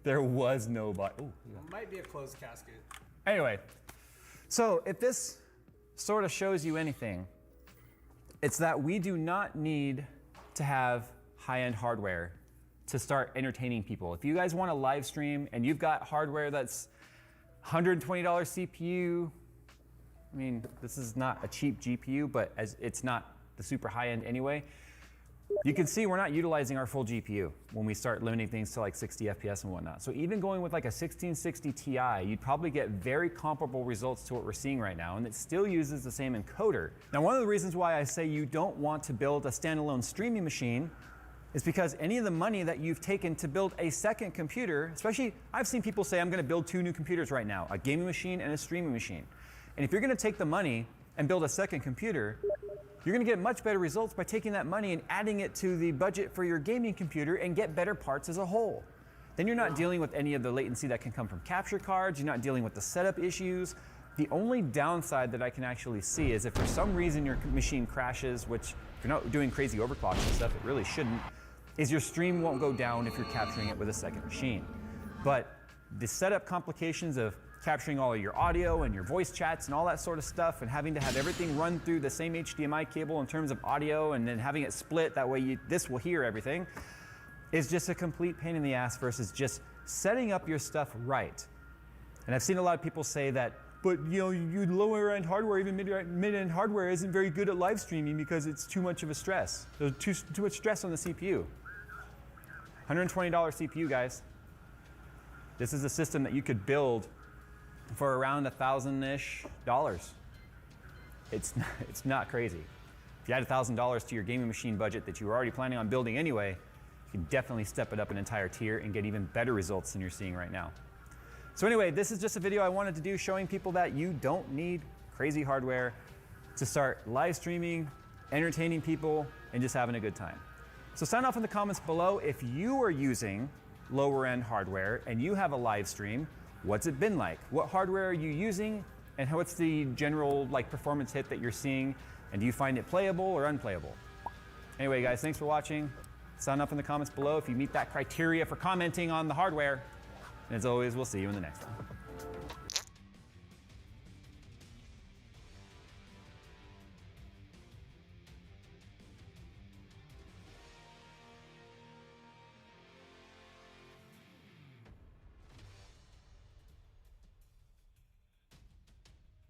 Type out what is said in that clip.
There was no body. It might be a closed casket. Anyway, so if this sort of shows you anything, it's that we do not need to have high-end hardware to start entertaining people. If you guys want to live stream and you've got hardware that's $120 CPU, I mean, this is not a cheap GPU, but as it's not the super high-end anyway, you can see we're not utilizing our full GPU when we start limiting things to like 60 FPS and whatnot. So even going with like a 1660 Ti, you'd probably get very comparable results to what we're seeing right now, and it still uses the same encoder. Now, one of the reasons why I say you don't want to build a standalone streaming machine is because any of the money that you've taken to build a second computer, especially I've seen people say, I'm gonna build 2 new computers right now, a gaming machine and a streaming machine. And if you're gonna take the money and build a second computer, you're gonna get much better results by taking that money and adding it to the budget for your gaming computer and get better parts as a whole. Then you're not dealing with any of the latency that can come from capture cards, you're not dealing with the setup issues. The only downside that I can actually see is if for some reason your machine crashes, which if you're not doing crazy overclocks and stuff, it really shouldn't, is your stream won't go down if you're capturing it with a second machine. But the setup complications of capturing all of your audio and your voice chats and all that sort of stuff and having to have everything run through the same HDMI cable in terms of audio and then having it split, that way this will hear everything, is just a complete pain in the ass versus just setting up your stuff right. And I've seen a lot of people say that, but you know, you lower end hardware, even mid-end hardware isn't very good at live streaming because it's too much of a stress. There's too much stress on the CPU. $120 CPU, guys. This is a system that you could build for around $1,000-ish. It's not crazy. If you add $1,000 to your gaming machine budget that you were already planning on building anyway, you can definitely step it up an entire tier and get even better results than you're seeing right now. So anyway, this is just a video I wanted to do showing people that you don't need crazy hardware to start live streaming, entertaining people, and just having a good time. So sound off in the comments below if you are using lower end hardware and you have a live stream. What's it been like? What hardware are you using? And what's the general performance hit that you're seeing? And do you find it playable or unplayable? Anyway, guys, thanks for watching. Sound off in the comments below if you meet that criteria for commenting on the hardware. And as always, we'll see you in the next one.